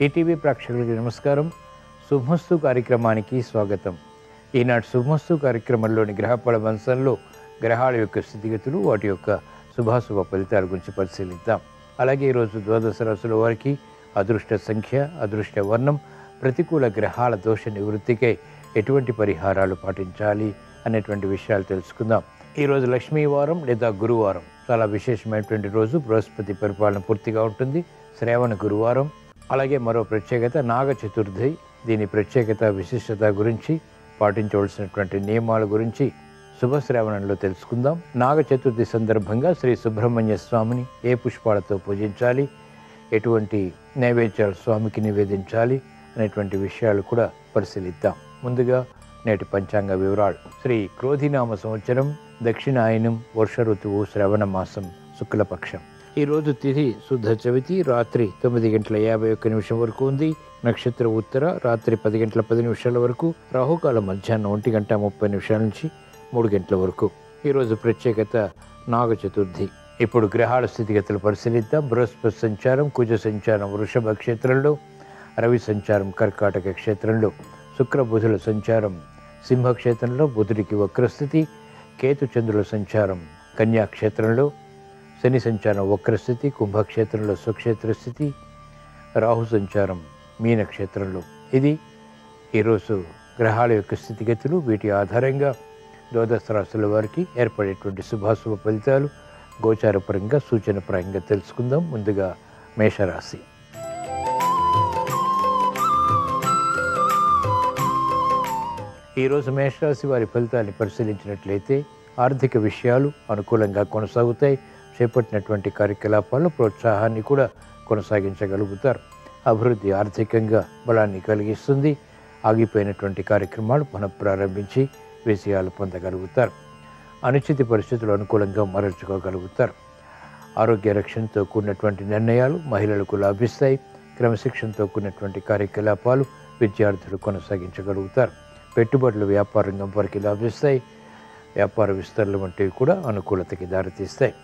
ETV ప్రేక్షకులకి నమస్కారం. శుభమస్తు కార్యక్రమానికి స్వాగతం. ఈనాటి శుభమస్తు కార్యక్రమంలోని గ్రహఫల వంశంలో గ్రహాల యొక్క స్థితిగతులు, వాటి యొక్క శుభాశుభ ఫలితాల గురించి పరిశీలిద్దాం. అలాగే ఈరోజు ద్వాదశ రాశుల వారికి అదృష్ట సంఖ్య, అదృష్ట వర్ణం, ప్రతికూల గ్రహాల దోష నివృత్తికై ఎటువంటి పరిహారాలు పాటించాలి అనేటువంటి విషయాలు తెలుసుకుందాం. ఈరోజు లక్ష్మీవారం లేదా గురువారం, చాలా విశేషమైనటువంటి రోజు. బృహస్పతి పరిపాలన పూర్తిగా ఉంటుంది. శ్రావణ గురువారం. అలాగే మరో ప్రత్యేకత నాగ చతుర్థి. దీని ప్రత్యేకత, విశిష్టత గురించి, పాటించవలసినటువంటి నియమాల గురించి శుభశ్రావణంలో తెలుసుకుందాం. నాగ చతుర్థి సందర్భంగా శ్రీ సుబ్రహ్మణ్య స్వామిని ఏ పుష్పాలతో పూజించాలి, ఎటువంటి నైవేద్యాలు స్వామికి నివేదించాలి అనేటువంటి విషయాలు కూడా పరిశీలిద్దాం. ముందుగా నేటి పంచాంగ వివరాలు. శ్రీ క్రోధినామ సంవత్సరం, దక్షిణాయనం, వర్ష ఋతువు, శ్రవణ మాసం, శుక్లపక్షం. ఈరోజు తిథి శుద్ధ చవితి, రాత్రి 9:51 వరకు ఉంది. నక్షత్రం ఉత్తర, రాత్రి 10:10 వరకు. రాహుకాలం మధ్యాహ్నం 1:30 నుంచి 3 వరకు. ఈరోజు ప్రత్యేకత నాగ చతుర్థి. ఇప్పుడు గ్రహాల స్థితిగతులు పరిశీలిద్దాం. బృహస్పతి సంచారం, కుజ సంచారం వృషభ క్షేత్రంలో, రవి సంచారం కర్కాటక క్షేత్రంలో, శుక్ర బుధుల సంచారం సింహక్షేత్రంలో, బుధుడికి వక్రస్థితి, కేతు చంద్రుల సంచారం కన్యా క్షేత్రంలో, శని సంచారం వక్రస్థితి, కుంభక్షేత్రంలో స్వక్షేత్ర స్థితి, రాహు సంచారం మీనక్షేత్రంలో. ఇది ఈరోజు గ్రహాల యొక్క స్థితిగతులు. వీటి ఆధారంగా ద్వాదశ రాశుల వారికి ఏర్పడేటువంటి శుభాశుభ ఫలితాలు గోచారపరంగా, సూచనపరంగా తెలుసుకుందాం. ముందుగా మేషరాశి. ఈరోజు మేషరాశి వారి ఫలితాన్ని పరిశీలించినట్లయితే ఆర్థిక విషయాలు అనుకూలంగా కొనసాగుతాయి. చేపట్టినటువంటి కార్యకలాపాల్లో ప్రోత్సాహాన్ని కూడా కొనసాగించగలుగుతారు. అభివృద్ధి ఆర్థికంగా బలాన్ని కలిగిస్తుంది. ఆగిపోయినటువంటి కార్యక్రమాలు పునఃప్రారంభించి విజయాలు పొందగలుగుతారు. అనుచిత పరిస్థితులు అనుకూలంగా మరల్చుకోగలుగుతారు. ఆరోగ్య రక్షణతో కూడినటువంటి నిర్ణయాలు మహిళలకు లాభిస్తాయి. క్రమశిక్షణతో కూడినటువంటి కార్యకలాపాలు విద్యార్థులు కొనసాగించగలుగుతారు. పెట్టుబడులు వ్యాపార రంగం వారికి లాభిస్తాయి. వ్యాపార విస్తరణ వంటివి కూడా అనుకూలతకి దారితీస్తాయి.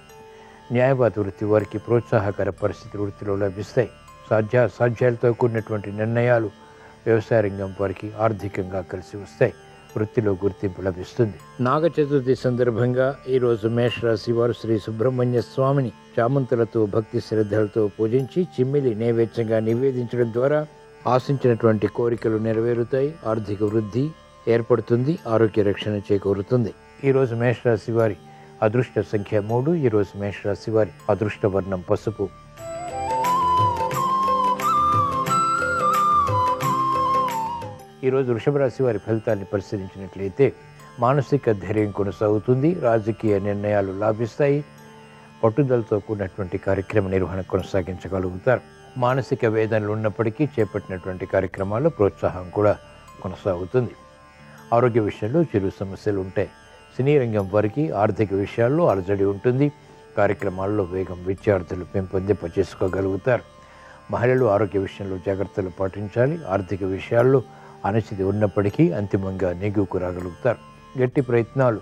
న్యాయవాద వృత్తి వారికి ప్రోత్సాహకర పరిస్థితి వృత్తిలో లభిస్తాయి. సాధ్యాలతో కూడినటువంటి నిర్ణయాలు వ్యవసాయ రంగం వారికి ఆర్థికంగా కలిసి వస్తాయి. వృత్తిలో గుర్తింపు లభిస్తుంది. నాగ చతుర్థి సందర్భంగా ఈరోజు మేషరాశి వారు శ్రీ సుబ్రహ్మణ్య స్వామిని చామంతులతో భక్తి శ్రద్ధలతో పూజించి చిమ్మిలి నైవేద్యంగా నివేదించడం ద్వారా ఆశించినటువంటి కోరికలు నెరవేరుతాయి. ఆర్థిక వృద్ధి ఏర్పడుతుంది. ఆరోగ్య రక్షణ చేకూరుతుంది. ఈరోజు మేషరాశి వారి అదృష్ట సంఖ్య 3. ఈరోజు మేషరాశి వారి అదృష్ట వర్ణం పసుపు. ఈరోజు వృషభ రాశి వారి ఫలితాన్ని పరిశీలించినట్లయితే మానసిక ధైర్యం కొనసాగుతుంది. రాజకీయ నిర్ణయాలు లాభిస్తాయి. పట్టుదలతో కూడినటువంటి కార్యక్రమ నిర్వహణ కొనసాగించగలుగుతారు. మానసిక వేదనలు ఉన్నప్పటికీ చేపట్టినటువంటి కార్యక్రమాల్లో ప్రోత్సాహం కూడా కొనసాగుతుంది. ఆరోగ్య విషయంలో చిరు సమస్యలు ఉంటాయి. సినీ రంగం వారికి ఆర్థిక విషయాల్లో అలజడి ఉంటుంది. కార్యక్రమాల్లో వేగం విద్యార్థులు పెంపొందింపచేసుకోగలుగుతారు. మహిళలు ఆరోగ్య విషయంలో జాగ్రత్తలు పాటించాలి. ఆర్థిక విషయాల్లో అనిశ్చితి ఉన్నప్పటికీ అంతిమంగా నెగ్గుకు రాగలుగుతారు. గట్టి ప్రయత్నాలు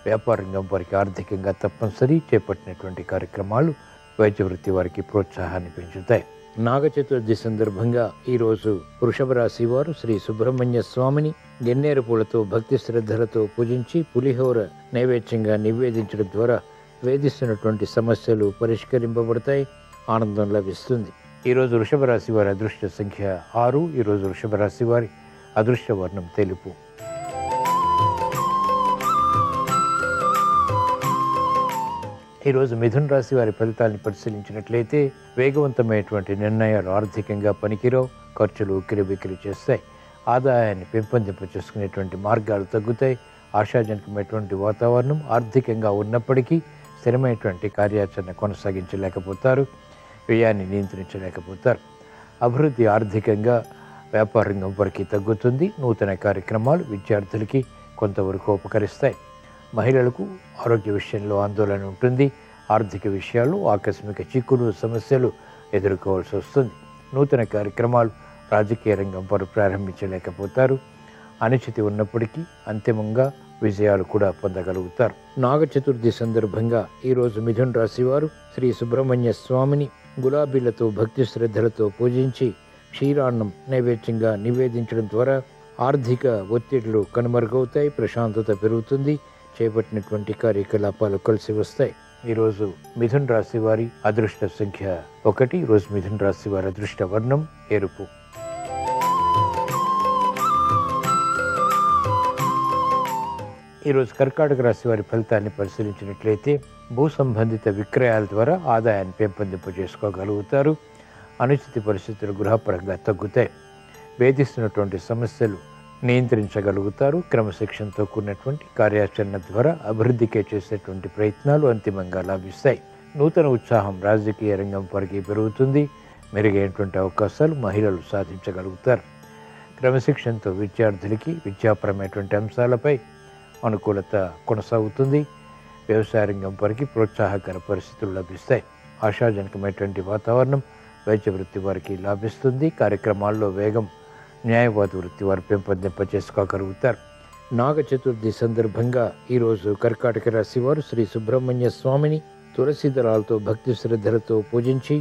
వ్యాపార రంగం వారికి ఆర్థికంగా తప్పనిసరి. చేపట్టినటువంటి కార్యక్రమాలు వైద్య వృత్తి వారికి ప్రోత్సాహాన్ని పెంచుతాయి. నాగ చతుర్థి సందర్భంగా ఈరోజు వృషభ రాశి వారు శ్రీ సుబ్రహ్మణ్య స్వామిని గన్నేరు పూలతో భక్తి శ్రద్ధలతో పూజించి పులిహోర నైవేద్యంగా నివేదించడం ద్వారా వేధిస్తున్నటువంటి సమస్యలు పరిష్కరింపబడతాయి. ఆనందం లభిస్తుంది. ఈరోజు వృషభ రాశి వారి అదృష్ట సంఖ్య 6. ఈరోజు వృషభ రాశి వారి అదృష్ట వర్ణం తెలుపు. ఈరోజు మిథున రాశి వారి ఫలితాన్ని పరిశీలించినట్లయితే వేగవంతమైనటువంటి నిర్ణయాలు ఆర్థికంగా పనికిరావు. ఖర్చులు ఉక్కిరిబిక్కిరి చేస్తాయి. ఆదాయాన్ని పెంపొందింప చేసుకునేటువంటి మార్గాలు తగ్గుతాయి. ఆశాజనకమైనటువంటి వాతావరణం ఆర్థికంగా ఉన్నప్పటికీ స్థిరమైనటువంటి కార్యాచరణ కొనసాగించలేకపోతారు. వ్యయాన్ని నియంత్రించలేకపోతారు. అభివృద్ధి ఆర్థికంగా వ్యాపార రంగం వరకు తగ్గుతుంది. నూతన కార్యక్రమాలు విద్యార్థులకి కొంతవరకు ఉపకరిస్తాయి. మహిళలకు ఆరోగ్య విషయంలో ఆందోళన ఉంటుంది. ఆర్థిక విషయాల్లో ఆకస్మిక చిక్కులు, సమస్యలు ఎదుర్కోవాల్సి వస్తుంది. నూతన కార్యక్రమాలు రాజకీయ రంగం వారు ప్రారంభించలేకపోతారు. అనిశ్చితి ఉన్నప్పటికీ అంతిమంగా విజయాలు కూడా పొందగలుగుతారు. నాగ చతుర్థి సందర్భంగా ఈరోజు మిథున రాశి వారు శ్రీ సుబ్రహ్మణ్య స్వామిని గులాబీలతో భక్తి శ్రద్ధలతో పూజించి క్షీరాన్నం నైవేద్యంగా నివేదించడం ద్వారా ఆర్థిక ఒత్తిడులు కనుమరుగవుతాయి, ప్రశాంతత పెరుగుతుంది, చేపట్టినటువంటి కార్యకలాపాలు కలిసి వస్తాయి. ఈరోజు మిథున్ రాశి వారి అదృష్ట సంఖ్య 1. ఈరోజు మిథున్ రాశి వారి అదృష్ట వర్ణం ఎరుపు. ఈరోజు కర్కాటక రాశి వారి ఫలితాన్ని పరిశీలించినట్లయితే భూ సంబంధిత విక్రయాల ద్వారా ఆదాయాన్ని పెంపొందింపజేసుకోగలుగుతారు. అనుచిత పరిస్థితులు గృహపరంగా తగ్గుతాయి. వేధిస్తున్నటువంటి సమస్యలు నియంత్రించగలుగుతారు. క్రమశిక్షణతో కూడినటువంటి కార్యాచరణ ద్వారా అభివృద్ధికే చేసేటువంటి ప్రయత్నాలు అంతిమంగా లాభిస్తాయి. నూతన ఉత్సాహం రాజకీయ రంగం వరకు పెరుగుతుంది. మెరుగైనటువంటి అవకాశాలు మహిళలు సాధించగలుగుతారు. క్రమశిక్షణతో విద్యార్థులకి విద్యాపరమైనటువంటి అంశాలపై అనుకూలత కొనసాగుతుంది. వ్యవసాయ రంగం వరకు ప్రోత్సాహకర పరిస్థితులు లభిస్తాయి. ఆశాజనకమైనటువంటి వాతావరణం వైద్య వృత్తి వారికి లాభిస్తుంది. కార్యక్రమాల్లో వేగం న్యాయవాద వృత్తి వారు పెంపొందింపజేసుకోగలుగుతారు. నాగ చతుర్థి సందర్భంగా ఈరోజు కర్కాటక రాశి వారు శ్రీ సుబ్రహ్మణ్య స్వామిని తులసి దళాలతో భక్తి శ్రద్ధలతో పూజించి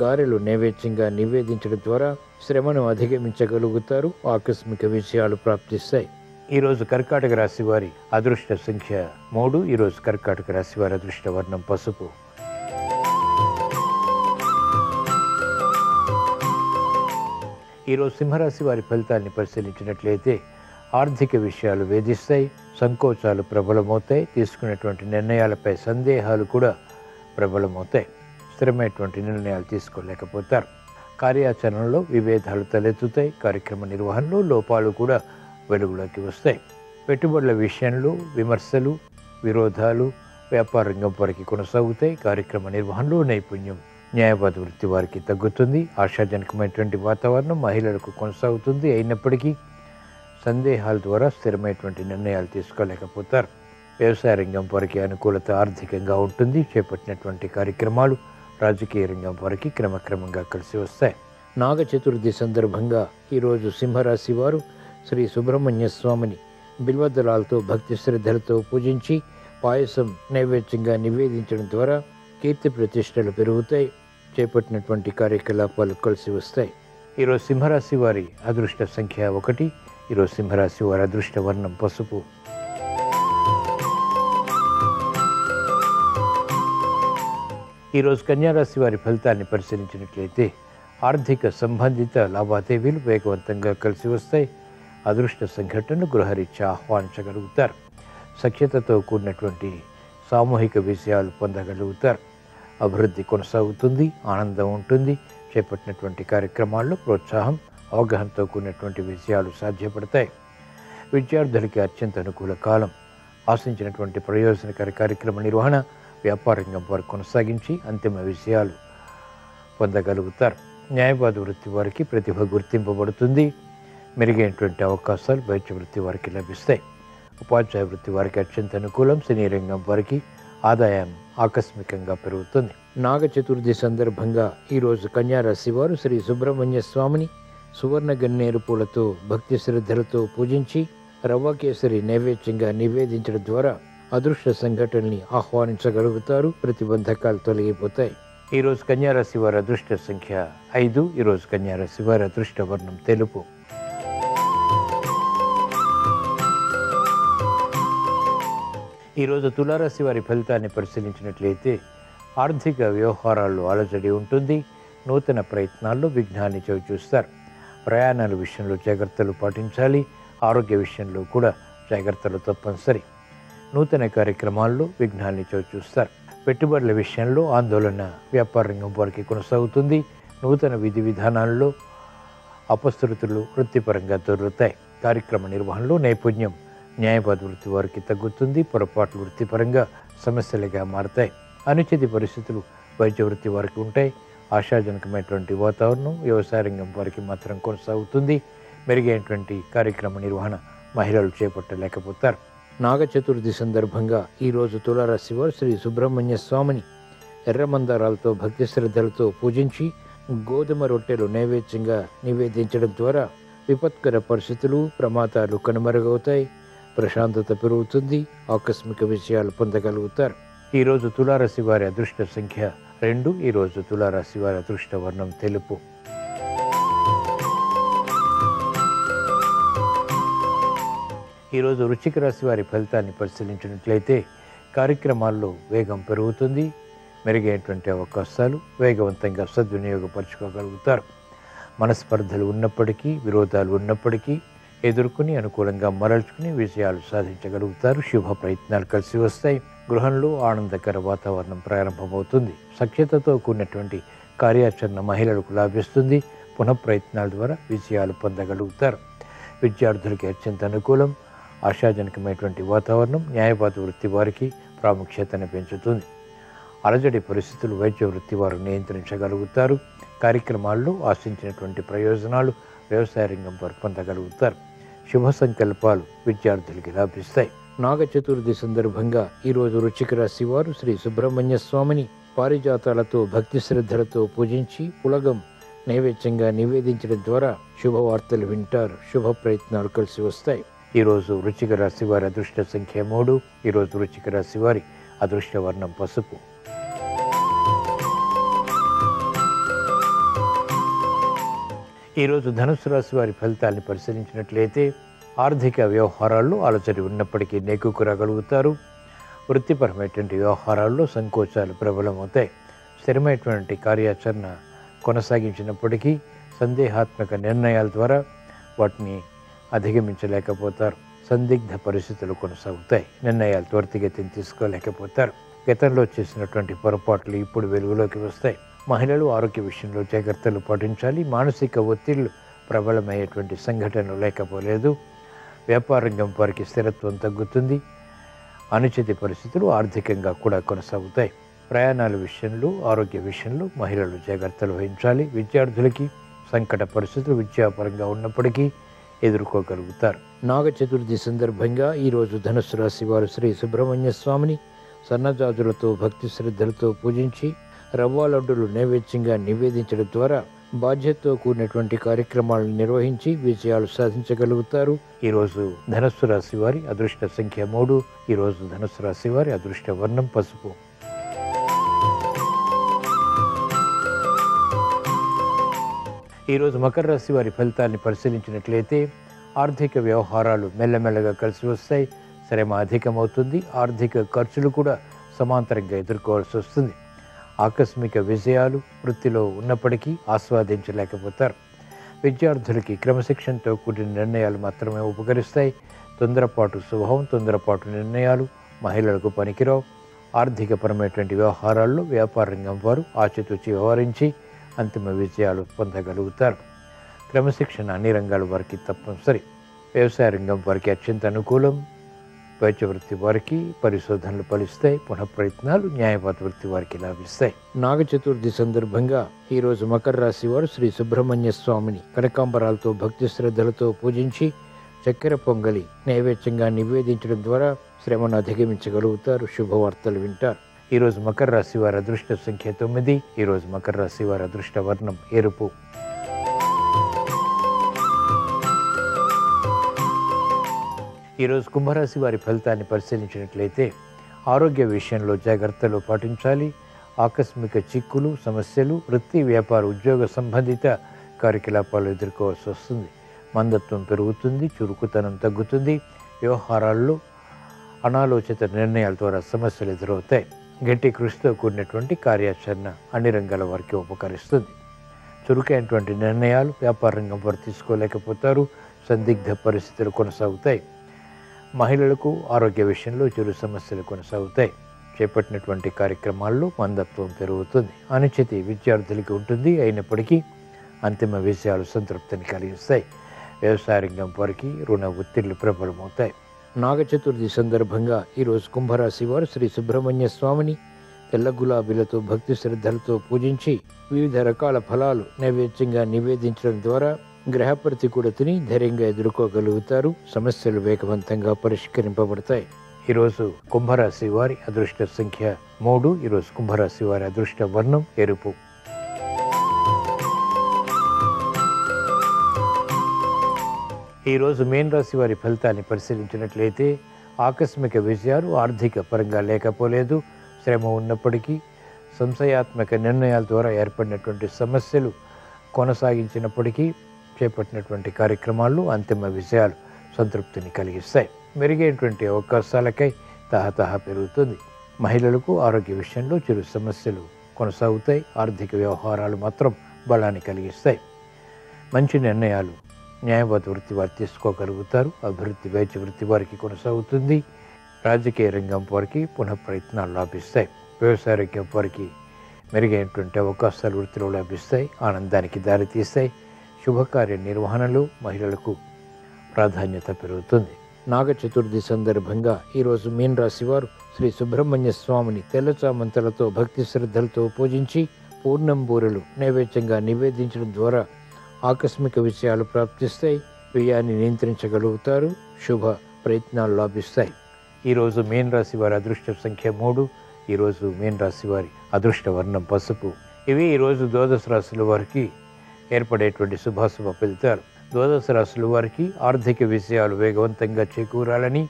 గారెలు నైవేద్యంగా నివేదించడం ద్వారా శ్రమను అధిగమించగలుగుతారు. ఆకస్మిక విషయాలు ప్రాప్తిస్తాయి. ఈరోజు కర్కాటక రాశి వారి అదృష్ట సంఖ్య 3. ఈరోజు కర్కాటక రాశి వారి అదృష్ట వర్ణం పసుపు. ఈరోజు సింహరాశి వారి ఫలితాన్ని పరిశీలించినట్లయితే ఆర్థిక విషయాలు వేధిస్తాయి, సంకోచాలు ప్రబలమవుతాయి, తీసుకునేటువంటి నిర్ణయాలపై సందేహాలు కూడా ప్రబలమవుతాయి. స్థిరమైనటువంటి నిర్ణయాలు తీసుకోలేకపోతారు. కార్యాచరణలో విభేదాలు తలెత్తుతాయి. కార్యక్రమ నిర్వహణలో లోపాలు కూడా వెలుగులోకి వస్తాయి. పెట్టుబడుల విషయంలో విమర్శలు, విరోధాలు వ్యాపార రంగం వరకు కొనసాగుతాయి. కార్యక్రమ నిర్వహణలో నైపుణ్యం న్యాయవాద వృత్తి వారికి తగ్గుతుంది. ఆశాజనకమైనటువంటి వాతావరణం మహిళలకు కొనసాగుతుంది. అయినప్పటికీ సందేహాల ద్వారా స్థిరమైనటువంటి నిర్ణయాలు తీసుకోలేకపోతారు. వ్యవసాయ రంగం వరకు అనుకూలత ఆర్థికంగా ఉంటుంది. చేపట్టినటువంటి కార్యక్రమాలు రాజకీయ రంగం వరకు క్రమక్రమంగా కలిసి వస్తాయి. నాగ చతుర్థి సందర్భంగా ఈరోజు సింహరాశి వారు శ్రీ సుబ్రహ్మణ్య స్వామిని బిల్వదళాలతో భక్తి శ్రద్ధలతో పూజించి పాయసం నైవేద్యంగా నివేదించడం ద్వారా కీర్తి ప్రతిష్టలు పెరుగుతాయి. చేపట్టినటువంటి కార్యకలాపాలు కలిసి వస్తాయి. ఈరోజు సింహరాశి వారి అదృష్ట సంఖ్య 1. ఈరోజు సింహరాశి వారి అదృష్ట వర్ణం పసుపు. ఈరోజు కన్యారాశి వారి ఫలితాన్ని పరిశీలించినట్లయితే ఆర్థిక సంబంధిత లావాదేవీలు వేగవంతంగా కలిసి వస్తాయి. అదృష్ట సంఘటనలు గృహరీత్యా ఆహ్వానించగలుగుతారు. సఖ్యతతో కూడినటువంటి సామూహిక విజయాలు పొందగలుగుతారు. అభివృద్ధి కొనసాగుతుంది. ఆనందం ఉంటుంది. చేపట్టినటువంటి కార్యక్రమాల్లో ప్రోత్సాహం, అవగాహనతో కూడినటువంటి విజయాలు సాధ్యపడతాయి. విద్యార్థులకి అత్యంత అనుకూల కాలం. ఆశించినటువంటి ప్రయోజనకర కార్యక్రమ నిర్వహణ వ్యాపార రంగం వారు కొనసాగించి అంతిమ విజయాలు పొందగలుగుతారు. న్యాయవాద వృత్తి వారికి ప్రతిభ గుర్తింపబడుతుంది. మెరుగైనటువంటి అవకాశాలు వైద్య వృత్తి వారికి లభిస్తాయి. ఉపాధ్యాయ వృత్తి వారికి అత్యంత అనుకూలం. సినీ రంగం వారికి ఆదాయం ఆకస్మికంగా పెరుగుతుంది. నాగ చతుర్థి సందర్భంగా ఈరోజు కన్యారాశి వారు శ్రీ సుబ్రహ్మణ్య స్వామిని సువర్ణ గన్నేరు పూలతో భక్తి శ్రద్ధలతో పూజించి రవ్వ కేసరి నైవేద్యంగా నివేదించడం ద్వారా అదృష్ట సంఘటనల్ని ఆహ్వానించగలుగుతారు. ప్రతిబంధకాలు తొలగిపోతాయి. ఈరోజు కన్యారాశి వారి అదృష్ట సంఖ్య 5. ఈరోజు కన్యారాశి వారి అదృష్ట వర్ణం తెలుపు. ఈరోజు తులారాశి వారి ఫలితాన్ని పరిశీలించినట్లయితే ఆర్థిక వ్యవహారాల్లో అలజడి ఉంటుంది. నూతన ప్రయత్నాల్లో విఘ్నాన్ని చవిచూస్తారు. ప్రయాణాల విషయంలో జాగ్రత్తలు పాటించాలి. ఆరోగ్య విషయంలో కూడా జాగ్రత్తలు తప్పనిసరి. నూతన కార్యక్రమాల్లో విఘ్నాన్ని చవిచూస్తారు. పెట్టుబడుల విషయంలో ఆందోళన వ్యాపార రంగం వారికి కొనసాగుతుంది. నూతన విధి విధానాల్లో అపశృతులు వృత్తిపరంగా దొరుకుతాయి. కార్యక్రమ నిర్వహణలో నైపుణ్యం న్యాయవాద వృత్తి వారికి తగ్గుతుంది. పొరపాట్లు వృత్తిపరంగా సమస్యలుగా మారతాయి. అనుచిత పరిస్థితులు వైద్య వృత్తి వారికి ఉంటాయి. ఆశాజనకమైనటువంటి వాతావరణం వ్యవసాయ రంగం వారికి మాత్రం కొనసాగుతుంది. మెరుగైనటువంటి కార్యక్రమ నిర్వహణ మహిళలు చేపట్టలేకపోతారు. నాగ చతుర్థి సందర్భంగా ఈరోజు తులారాశి వారు శ్రీ సుబ్రహ్మణ్య స్వామిని ఎర్రమందారాలతో భక్తి శ్రద్ధలతో పూజించి గోధుమ రొట్టెలు నైవేద్యంగా నివేదించడం ద్వారా విపత్కర పరిస్థితులు ప్రమాదాలు కనుమరుగవుతాయి. ప్రశాంతత పెరుగుతుంది. ఆకస్మిక విషయాలు పొందగలుగుతారు. ఈరోజు తులారాశి వారి అదృష్ట సంఖ్య 2. ఈరోజు తులారాశి వారి అదృష్ట వర్ణం తెలుపు. ఈరోజు వృశ్చిక రాశి వారి ఫలితాన్ని పరిశీలించినట్లయితే కార్యక్రమాల్లో వేగం పెరుగుతుంది. మెరుగైనటువంటి అవకాశాలు వేగవంతంగా సద్వినియోగపరచుకోగలుగుతారు. మనస్పర్ధలు ఉన్నప్పటికీ, విరోధాలు ఉన్నప్పటికీ ఎదుర్కొని అనుకూలంగా మరల్చుకుని విజయాలు సాధించగలుగుతారు. శుభ ప్రయత్నాలు కలిసి వస్తాయి. గృహంలో ఆనందకర వాతావరణం ప్రారంభమవుతుంది. సఖ్యతతో కూడినటువంటి కార్యాచరణ మహిళలకు లాభిస్తుంది. పునఃప్రయత్నాల ద్వారా విజయాలు పొందగలుగుతారు. విద్యార్థులకి అత్యంత అనుకూలం. ఆశాజనకమైనటువంటి వాతావరణం న్యాయవాద వృత్తి వారికి ప్రాముఖ్యతను పెంచుతుంది. అలజడి పరిస్థితులు వైద్య వృత్తి వారు నియంత్రించగలుగుతారు. కార్యక్రమాల్లో ఆశించినటువంటి ప్రయోజనాలు వ్యవసాయ రంగం వారు పొందగలుగుతారు. శుభ సంకల్పాలు విద్యార్థులకి లాభిస్తాయి. నాగ చతుర్థి సందర్భంగా ఈరోజు వృశ్చిక రాశి వారు శ్రీ సుబ్రహ్మణ్య స్వామిని పారిజాతాలతో భక్తి శ్రద్ధలతో పూజించి పులగం నైవేద్యంగా నివేదించడం ద్వారా శుభవార్తలు వింటారు. శుభ ప్రయత్నాలు కలిసి వస్తాయి. ఈరోజు వృశ్చిక రాశి వారి అదృష్ట సంఖ్య 3. ఈరోజు వృశ్చిక రాశి వారి అదృష్ట వర్ణం పసుపు. ఈరోజు ధనుసు రాశి వారి ఫలితాన్ని పరిశీలించినట్లయితే ఆర్థిక వ్యవహారాల్లో అలజడి ఉన్నప్పటికీ నెగ్గుకు రాగలుగుతారు. వృత్తిపరమైనటువంటి వ్యవహారాల్లో సంకోచాలు ప్రబలమవుతాయి. స్థిరమైనటువంటి కార్యాచరణ కొనసాగించినప్పటికీ సందేహాత్మక నిర్ణయాల ద్వారా వాటిని అధిగమించలేకపోతారు. సందిగ్ధ పరిస్థితులు కొనసాగుతాయి. నిర్ణయాలు త్వరితగతిని తీసుకోలేకపోతారు. గతంలో చేసినటువంటి పొరపాట్లు ఇప్పుడు వెలుగులోకి వస్తాయి. మహిళలు ఆరోగ్య విషయంలో జాగ్రత్తలు పాటించాలి. మానసిక ఒత్తిళ్లు ప్రబలమయ్యేటువంటి సంఘటనలు లేకపోలేదు. వ్యాపార రంగం వారికి స్థిరత్వం తగ్గుతుంది. అనుచిత పరిస్థితులు ఆర్థికంగా కూడా కొనసాగుతాయి. ప్రయాణాల విషయంలో, ఆరోగ్య విషయంలో మహిళలు జాగ్రత్తలు వహించాలి. విద్యార్థులకి సంకట పరిస్థితులు విద్యాపరంగా ఉన్నప్పటికీ ఎదుర్కోగలుగుతారు. నాగ చతుర్థి సందర్భంగా ఈరోజు ధనుసు రాశి వారు శ్రీ సుబ్రహ్మణ్య స్వామిని సన్నజాజులతో భక్తి శ్రద్ధలతో పూజించి రవ్వ లడ్డులు నైవేద్యంగా నివేదించడం ద్వారా బాధ్యతతో కూడినటువంటి కార్యక్రమాలను నిర్వహించి విజయాలు సాధించగలుగుతారు. ఈరోజు ధనుస్సు రాశి వారి అదృష్ట సంఖ్య 3. ఈరోజు ధనుస్సు రాశి వారి అదృష్ట వర్ణం పసుపు. ఈరోజు మకర రాశి వారి ఫలితాన్ని పరిశీలించినట్లయితే ఆర్థిక వ్యవహారాలు మెల్లమెల్లగా కలిసి వస్తాయి. శ్రమ అధికమవుతుంది. ఆర్థిక ఖర్చులు కూడా సమాంతరంగా ఎదుర్కోవాల్సి వస్తుంది. ఆకస్మిక విజయాలు వృత్తిలో ఉన్నప్పటికీ ఆస్వాదించలేకపోతారు. విద్యార్థులకి క్రమశిక్షణతో కూడిన నిర్ణయాలు మాత్రమే ఉపకరిస్తాయి. తొందరపాటు స్వభావం, తొందరపాటు నిర్ణయాలు మహిళలకు పనికిరావు. ఆర్థికపరమైనటువంటి వ్యవహారాల్లో వ్యాపార రంగం వారు ఆచితూచి వ్యవహరించి అంతిమ విజయాలు పొందగలుగుతారు. క్రమశిక్షణ అన్ని రంగాల వారికి తప్పనిసరి. వ్యవసాయ రంగం వారికి అత్యంత అనుకూలం. వైద్య వృత్తి వారికి పరిశోధనలు ఫలిస్తాయి. పునఃప్రయత్నాలు న్యాయవాద వృత్తి వారికి లాభిస్తాయి. నాగ చతుర్థి సందర్భంగా ఈరోజు మకర రాశి వారు శ్రీ సుబ్రహ్మణ్య స్వామిని కనకాంబరాలతో భక్తి శ్రద్ధలతో పూజించి చక్కెర పొంగలి నైవేద్యంగా నివేదించడం ద్వారా శ్రమను అధిగమించగలుగుతారు. శుభవార్తలు వింటారు. ఈరోజు మకర రాశి వారి అదృష్ట సంఖ్య 9. ఈరోజు మకర రాశి వారి అదృష్ట వర్ణం ఎరుపు. ఈరోజు కుంభరాశి వారి ఫలితాన్ని పరిశీలించినట్లయితే ఆరోగ్య విషయంలో జాగ్రత్తలు పాటించాలి. ఆకస్మిక చిక్కులు, సమస్యలు, వృత్తి, వ్యాపార, ఉద్యోగ సంబంధిత కార్యకలాపాలు ఎదుర్కోవాల్సి వస్తుంది. మందత్వం పెరుగుతుంది. చురుకుతనం తగ్గుతుంది. వ్యవహారాల్లో అనాలోచిత నిర్ణయాల ద్వారా సమస్యలు ఎదురవుతాయి. గట్టి కృషితో కూడినటువంటి కార్యాచరణ అన్ని రంగాల వారికి ఉపకరిస్తుంది. చురుకైనటువంటి నిర్ణయాలు వ్యాపార రంగం వారు తీసుకోలేకపోతారు. సందిగ్ధ పరిస్థితులు కొనసాగుతాయి. మహిళలకు ఆరోగ్య విషయంలో చిరు సమస్యలు కొనసాగుతాయి. చేపట్టినటువంటి కార్యక్రమాల్లో మందత్వం పెరుగుతుంది. అనుచితి విద్యార్థులకి ఉంటుంది. అయినప్పటికీ అంతిమ విజయాలు సంతృప్తిని కలిగిస్తాయి. వ్యవసాయ రంగం వారికి రుణ ఒత్తిళ్లు ప్రబలమవుతాయి. నాగ చతుర్థి సందర్భంగా ఈరోజు కుంభరాశి వారు శ్రీ సుబ్రహ్మణ్య స్వామిని తెల్ల గులాబీలతో భక్తి శ్రద్ధలతో పూజించి వివిధ రకాల ఫలాలు నైవేద్యంగా నివేదించడం ద్వారా గ్రహ ప్రతికూలతని ధైర్యంగా ఎదుర్కోగలుగుతారు. సమస్యలు వేగవంతంగా పరిష్కరింపబడతాయి. ఈరోజు కుంభరాశి వారి అదృష్ట సంఖ్య 3. ఈరోజు కుంభరాశి వారి అదృష్ట వర్ణం ఎరుపు. ఈరోజు మీన రాశి వారి ఫలితాన్ని పరిశీలించినట్లయితే ఆకస్మిక విజయాలు ఆర్థిక పరంగా లేకపోలేదు. శ్రమ ఉన్నప్పటికీ సంశయాత్మక నిర్ణయాల ద్వారా ఏర్పడినటువంటి సమస్యలు కొనసాగించినప్పటికీ చేపట్టినటువంటి కార్యక్రమాల్లో అంతిమ విజయాలు సంతృప్తిని కలిగిస్తాయి. మెరుగైనటువంటి అవకాశాలకై తహతహ పెరుగుతుంది. మహిళలకు ఆరోగ్య విషయంలో చిరు సమస్యలు కొనసాగుతాయి. ఆర్థిక వ్యవహారాలు మాత్రం బలాన్ని కలిగిస్తాయి. మంచి నిర్ణయాలు న్యాయవాద వృత్తి వారు తీసుకోగలుగుతారు. అభివృద్ధి వైద్య వృత్తి వారికి కొనసాగుతుంది. రాజకీయ రంగం వారికి పునః ప్రయత్నాలు లాభిస్తాయి. వ్యవసాయ రంగం వారికి మెరుగైనటువంటి అవకాశాలు వృత్తిలో లభిస్తాయి. ఆనందానికి దారితీస్తాయి. శుభకార్య నిర్వహణలో మహిళలకు ప్రాధాన్యత పెరుగుతుంది. నాగ చతుర్థి సందర్భంగా ఈరోజు మీన రాశి వారు శ్రీ సుబ్రహ్మణ్య స్వామిని తెల్లచామంతలతో భక్తి శ్రద్ధలతో పూజించి పూర్ణం బూరెలు నైవేద్యంగా నివేదించడం ద్వారా ఆకస్మిక విషయాలు ప్రాప్తిస్తాయి. వ్యయాన్ని నియంత్రించగలుగుతారు. శుభ ప్రయత్నాలు లాభిస్తాయి. ఈరోజు మీన రాశి వారి అదృష్ట సంఖ్య 3. ఈరోజు మీన రాశి వారి అదృష్ట వర్ణం పసుపు. ఇవి ఈరోజు ద్వాదశ రాశుల వారికి ఏర్పడేటువంటి శుభాశుభ ఫలితాలు. ద్వాదశ రాశుల వారికి ఆర్థిక విషయాలు వేగవంతంగా చేకూరాలని,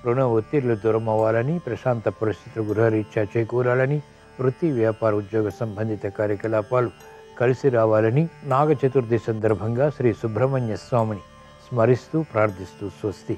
రుణ ఒత్తిళ్లు దూరం అవ్వాలని, ప్రశాంత పరిస్థితులు గృహరీత్యా చేకూరాలని, వృత్తి వ్యాపార ఉద్యోగ సంబంధిత కార్యకలాపాలు కలిసి రావాలని నాగ చతుర్థి సందర్భంగా శ్రీ సుబ్రహ్మణ్య స్వామిని స్మరిస్తూ ప్రార్థిస్తూ స్వస్తి.